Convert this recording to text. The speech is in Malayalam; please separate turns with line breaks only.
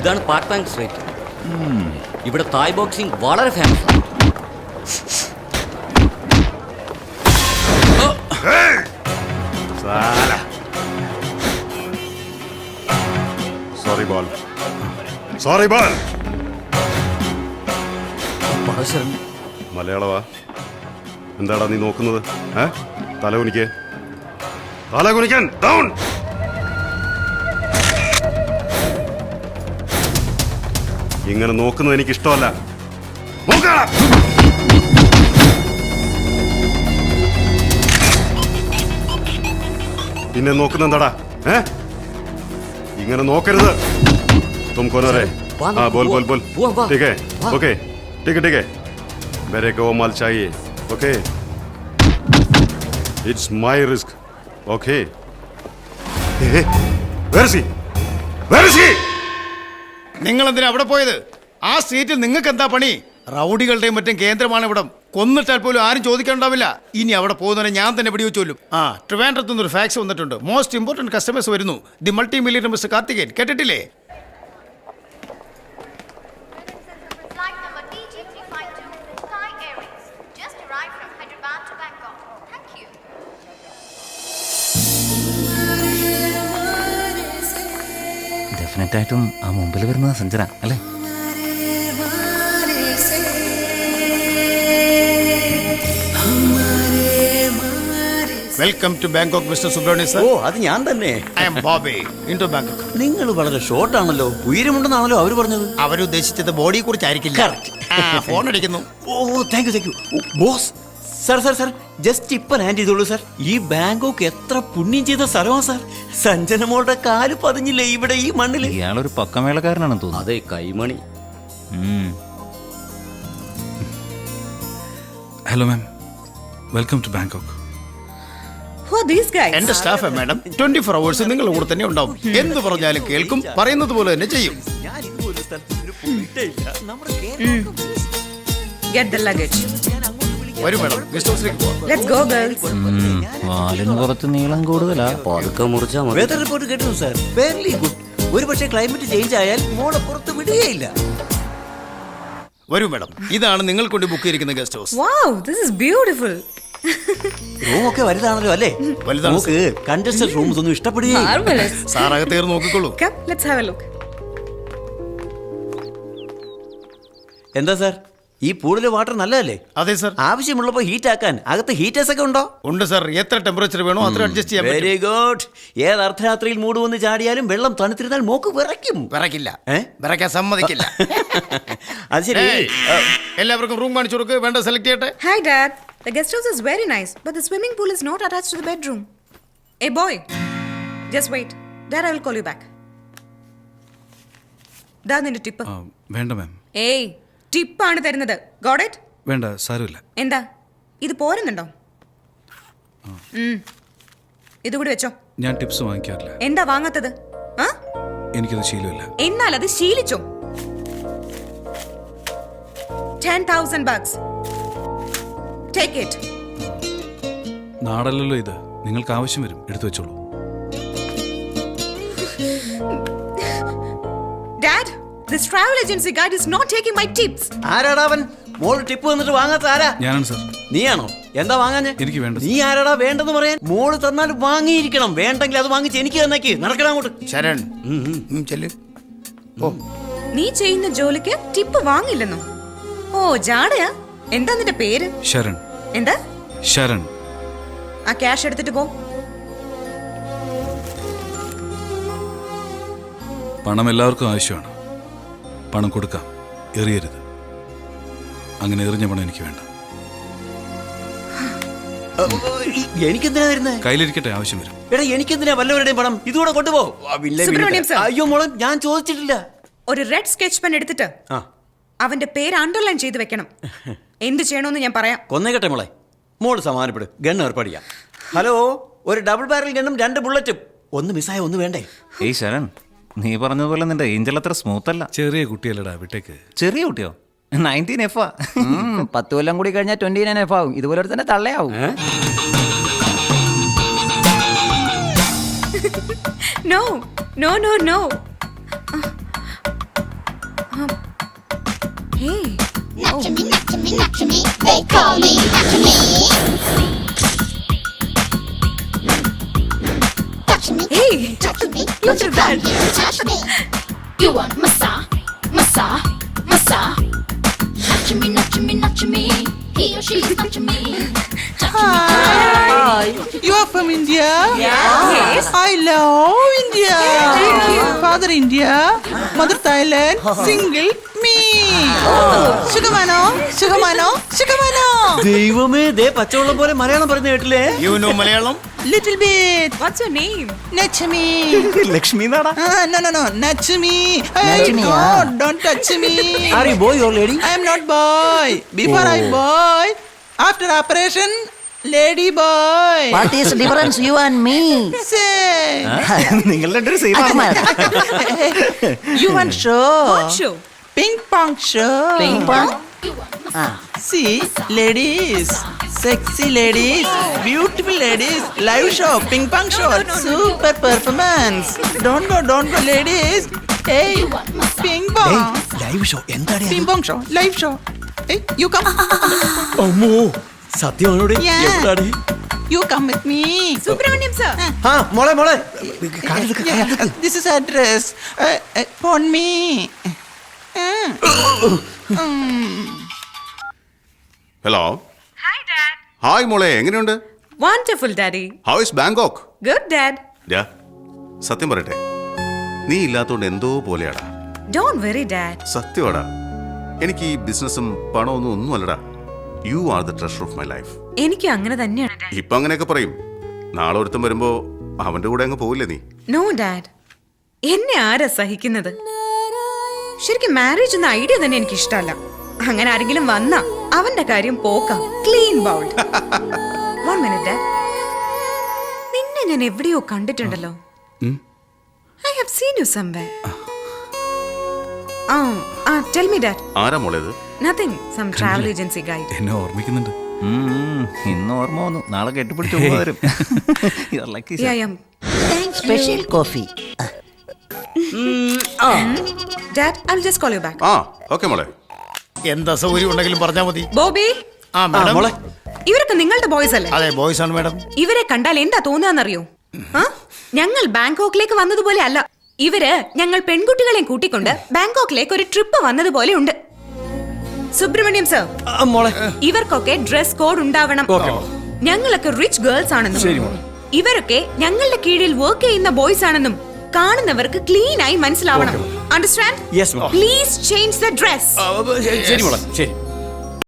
ഇതാണ് പാക് ബാങ്ക് സ്ട്രീറ്റ്. ഇവിടെ തായ് ബോക്സിംഗ് വളരെ ഫേമസ്.
Sorry ball.
പടശരൻ
മലയാളവാ? എന്താടാ നീ നോക്കുന്നത്? തല കുനിക്ക്, തല കുനിക്കാൻ. ഡൗൺ. ഇങ്ങനെ നോക്കുന്നത് എനിക്ക് ഇഷ്ടമല്ല. പിന്നെ നോക്കുന്ന എന്താടാ? ഇങ്ങനെ നോക്കരുത്. तुम कौन रे? हाँ बोल बोल बोल. ठीक है, ओके, ठीक है ठीक है. मेरे को वो माल चाहिए. Okay, it's my risk. Okay. Where is he? Where is he?
നിങ്ങൾ എന്തിനാ അവിടെ പോയത്? ആ സീറ്റിൽ നിങ്ങൾക്ക് എന്താ പണി? റൗഡികളുടെയും മറ്റും കേന്ദ്രമാണ് ഇവിടം. കൊന്നിട്ടാൽ പോലും ആരും ചോദിക്കാനുണ്ടാവില്ല. ഇനി അവിടെ പോകുന്നവരെ ഞാൻ തന്നെ പിടിവെച്ചോലും. ട്രിവാൻഡ്രത്ത് നിന്നൊരു ഫാക്സ് വന്നിട്ടുണ്ട്. മോസ്റ്റ് ഇമ്പോർട്ടന്റ് കസ്റ്റമേഴ്സ് വരുന്നു. The multi millionaire mister Karthikeyan. കേട്ടിട്ടില്ലേ?
ഡെഫിനറ്റായിട്ടും ആ മുമ്പിൽ വരുന്നത് സഞ്ജന അല്ലേ?
Welcome to Bangkok mister Subrahmanya sir.
ഓ, അത് ഞാൻ തന്നെ.
I am Bobby in to Bangkok.
നിങ്ങൾ വളരെ ഷോർട്ട് ആണല്ലോ. ഉയരമുണ്ടെന്നാണല്ലോ അവർ പറഞ്ഞത്.
അവരുദ്ദേശിച്ചത് ബോഡിയെ കുറിച്ചായിരിക്കില്ല. ഫോൺ അടിക്കുന്നു.
Oh thank you boss. Sir just ഇപ്പൊ ലാൻഡ് ചെയ്തോളൂ സാർ. ഈ ബാങ്കോക്ക് എത്ര പുണ്യം ചെയ്ത സ്ഥലമാണ് സാർ. സഞ്ജനമോളുടെ കാല് പതിഞ്ഞില്ലേ ഇവിടെ ഈ മണ്ണിൽ. ഇയാളൊരു പക്കമേളക്കാരനാണെന്ന് തോന്നുന്നു.
അതെ, കൈമണി.
Hello ma'am, welcome to Bangkok.
എന്റെ സ്റ്റാഫ് മാഡം 24 hours നിങ്ങളുടെ കൂടെ തന്നെ ഉണ്ടാവും. എന്ത് പറഞ്ഞാലും കേൾക്കും, പറയുന്നത് പോലെ തന്നെ ചെയ്യും. വരും മാഡം, ഗസ്റ്റ് ഹൗസിലേക്ക് പോവാം.
വാലിന് കുറച്ച് നീളം കൂടുതലാ.
പതുക്കെ മുറിച്ചാ മതി.
വെതർ റിപ്പോർട്ട് കേട്ടു സാർ. Very good. ഒരു പക്ഷേ ക്ലൈമറ്റ് ചേഞ്ച് ആയാൽ മോളെ പുറത്ത് വിടുകയില്ല.
വരൂ മാഡം, ഇതാണ് നിങ്ങൾ കൊണ്ട് ബുക്ക് ചെയ്തിരിക്കുന്ന guest house.
Wow, this is beautiful.
Room ഒക്കെ വലുതാണല്ലോ അല്ലേ? നമുക്ക് കണ്ടസ്റ്റഡ് റൂംസ് ഒന്നും ഇഷ്ടപ്പെടുകയില്ല.
Marvelous.
സാർ അകത്തേർ നോക്കിക്കോളൂ.
Come, let's have a look.
എന്താ സാർ, ഈ പൂളിലെ വാട്ടർ നല്ലതല്ലേ?
അതെ സാർ.
ആവശ്യമുള്ളപ്പോൾ ഹീറ്റ് ആക്കാൻ അകത്ത് ഹീറ്റേഴ്സ് ഒക്കെ ഉണ്ടോ?
ഉണ്ട് സാർ. എത്ര ടെമ്പറേച്ചർ വേണോ അത്ര അഡ്ജസ്റ്റ് ചെയ്യാൻ പറ്റും.
Very good. ഏത് അർദ്ധരാത്രിയിൽ മൂട് വന്ന് ചാടിയാലും വെള്ളം തണുത്തിരുന്നാൽ മോക്ക് വിറയ്ക്കും.
വിറയ്ക്കില്ല, വിറയ്ക്കാൻ സമ്മതിക്കില്ല.
അത് ശരി.
എല്ലാവർക്കും റൂം കാണിച്ചു കൊടുക്ക്. വേണ്ട സെലക്ട് ചെയ്യട്ടെ.
Hi Dad. The guest house is very nice, but the swimming pool is not attached to the bedroom. Hey boy, just wait. Dad, I will call you back. ദാ നിന്റെ ടിപ്പ്.
വേണ്ട മാം.
ഏയ്, ടിപ്പാണ് തരുന്നത്. Got it?
വേണ്ട, സാരമില്ല.
എന്താ ഇത് പോരുന്നുണ്ടോ? ഇതുകൂടി വെച്ചോ.
ഞാൻ ടിപ്സ് വാങ്ങിക്കാറില്ല.
എന്താ വാങ്ങാത്തത്?
എനിക്കത് ശീലമില്ല.
എന്നാൽ അത് ശീലിച്ചോ. 10,000 bucks. Take it.
നാടല്ലല്ലോ ഇത്. നിങ്ങൾക്ക് ആവശ്യം വരും, എടുത്തു വെച്ചോളൂ.
Dad, this travel agency guide is not taking my tips.
ആരാടാ അവൻ? മോള് ടിപ്പ് വന്നിട്ട് വാങ്ങാത്ത ആരാ?
ഞാനാണ് സാർ.
നീയാണോ? എന്താ വാങ്ങാഞ്ഞേ?
എനിക്ക് വേണ്ട.
നീ ആരാടാ വേണ്ടെന്ന് പറയാൻ? മോള് തന്നാൽ വാങ്ങിയിരിക്കണം. വേണ്ടെങ്കിൽ അത് വാങ്ങിച്ച് എനിക്ക് തന്നേക്ക്. നടക്കണം അങ്ങോട്ട്.
ശരൺ ചെല്ല്. ഓ,
നീ ചെയ്യുന്ന ജോലിക്ക് ടിപ്പ് വാങ്ങില്ലെന്നോ? ഓ ജാടയാ. എന്താ നിന്റെ പേര്?
ശരൺ.
എന്താ?
ശരൺ.
ആ ക്യാഷ് എടുത്തിട്ട് പോ.
പണം എല്ലാവർക്കും ആവശ്യമാണ്. പണം കൊടുക്കാം, എറിയരുത്. അങ്ങനെ എറിഞ്ഞ പണം എനിക്ക് വേണ്ട.
എനിക്കെന്തിനാ വരുന്നേ?
കയ്യിലിരിക്കട്ടെ, ആവശ്യം വരും.
എടാ എനിക്കെന്തിനാ വല്ലവരുടെയും പണം? ഇതുകൂടെ കൊണ്ടുപോ.
സുബ്രഹ്മണ്യം സർ.
അയ്യോ മോളെ, ഞാൻ ചോദിച്ചിട്ടില്ല.
ഒരു റെഡ് സ്കെച്ച് പെൻ എടുത്തിട്ട് അവന്റെ പേര് അണ്ടർലൈൻ ചെയ്ത് വെക്കണം. എന്ത് ചെയ്യണമെന്ന് ഞാൻ പറയാം.
കൊന്നേക്കട്ടെ മോളെ. മോള് സമാധാനപ്പെടും. ഗണ്ണ് ഏർപ്പാടിയാ. ഹലോ, ഒരു ഡബിൾ ബാരൽ ഗണ്ണും 2 ബുള്ളറ്റും. ഒന്ന് മിസ്സായ ഒന്ന് വേണ്ടേ?
ഏയ് ശരൺ, നീ പറഞ്ഞതുപോലെ നിന്റെ ഏഞ്ചൽ അത്ര സ്മൂത്ത് അല്ല.
ചെറിയ കുട്ടിയല്ലടാ, വിട്ടേക്ക്.
ചെറിയ കുട്ടിയോ? 19 F.
10 കൊല്ലം കൂടി കഴിഞ്ഞാൽ 29 F ആവും. ഇതുപോലെ തന്നെ തള്ളയാവും.
No, no, no, no.
Touch me, they call me touch me. Touch me,
Hey,
touch me,
look at that.
touch me. You want massage, massage, massage. Touch me, touch me, touch me. He or she is touching me. Touch me.
You are from India?
Yes.
I love India.
Thank you.
Father India, mother Thailand, single me. സുഖമാണോ സുഖമാണോ സുഖമാണോ?
ദൈവമേ, ദേ പച്ചവെള്ളം പോലെ മലയാളം പറയുന്ന കേട്ടില്ലേ?
You know Malayalam?
Little bit.
What's your name?
Nachmi.
Lakshmi നാടാ.
No. Nachmi. Hey,
Nachmi,
God, don't touch me.
Are you boy or lady?
I am not boy. Before I boy, after operation, lady boy.
What is difference you and me?
Say.
നിങ്ങൾ രണ്ടൊരു same
Ahmad.
You want show?
What show?
Ping pong show.
Ping pong?
See, ladies, sexy ladies, beautiful ladies, live show, ping pong show, super performance. Don't go, ladies. Hey, ping pong,
live show എന്താടി?
ping pong show, live show. Hey, you come.
അമ്മോ, സത്യമാണോടെ?
Yeah.
എവിടാടി?
You come with me.
Subramaniam sir.
ആ മോളെ
Yeah, this is address. Phone me.
Hello.
Hi, Dad.
Hi മോളെ, എങ്ങനെയുണ്ട്?
Wonderful, Daddy.
How is Bangkok?
Good, Dad.
സത്യം പറയട്ടെ, നീ ഇല്ലാത്തോണ്ട് എന്തോ പോലെയാടാ.
Don't worry, Dad.
സത്യമാടാ, എനിക്ക് ഈ ബിസിനസ്സും പണമൊന്നും ഒന്നും അല്ലടാ. You are the treasure of my life.
എനിക്ക് അങ്ങനെ തന്നെയാണ്, Dad.
ഇപ്പൊ അങ്ങനെയൊക്കെ പറയും. നാളെ ഒരുത്തം വരുമ്പോ അവന്റെ കൂടെ അങ്ങ് പോവില്ലേ നീ?
No, Dad. എന്നെ ആരാ സഹിക്കുന്നത്? ശരിക്കും മാരേജ് എന്ന ഐഡിയ തന്നെ എനിക്ക് ഇഷ്ടമല്ല. അങ്ങനെ ആരെങ്കിലും വന്നാ അവന്റെ കാര്യം പോക്കാം. Clean bowled. 1 minute, Dad. നിന്നെ ഞാൻ എവിടെയോ കണ്ടിട്ടുണ്ടല്ലോ. I have seen you somewhere. Tell me, Dad.
ആരാ മോളേത്?
Nothing. Some travel agency guide.
എന്നെ ഓർമ്മിക്കുന്നുണ്ട്.
ഇന്ന് ഓർമ്മ വന്നു, നാളെ കെട്ടിപ്പിടിച്ചു വരും.
Yeah.
Special coffee.
Dad, I'll just call you back.
ആ ഓക്കെ മോളെ.
എന്താ സൗകര്യം ഉണ്ടെങ്കിലും പറഞ്ഞാൽ മതി.
ബോബി,
ആ മാഡം.
മോളെ.
ഇവരൊക്കെ നിങ്ങളുടെ ബോയ്സ് അല്ലേ?
അതെ, ബോയ്സ് ആണ് മാഡം.
ഇവരെ കണ്ടാൽ എന്താ തോന്നുകയെന്നറിയോ? ഞങ്ങൾ ബാങ്കോക്കിലേക്ക് വന്നതുപോലെ അല്ല. ഇവര് ഞങ്ങൾ പെൺകുട്ടികളെയും കൂട്ടിക്കൊണ്ട് ബാങ്കോക്കിലേക്ക് ഒരു ട്രിപ്പ് വന്നതുപോലെ ഉണ്ട്. സുബ്രഹ്മണ്യം സർ,
മോളെ.
ഇവർക്കൊക്കെ ഡ്രസ് കോഡ് ഉണ്ടാവണം. ഞങ്ങളൊക്കെ റിച്ച് ഗേൾസ് ആണെന്നും ഇവരൊക്കെ ഞങ്ങളുടെ കീഴിൽ വർക്ക് ചെയ്യുന്ന ബോയ്സ് ആണെന്നും കാണുന്നവർക്ക് ക്ലീൻ ആയി മനസ്സിലാവണം. Understand?
Yes, ma'am.
Please change the dress.
ശരി മോളെ, ശരി.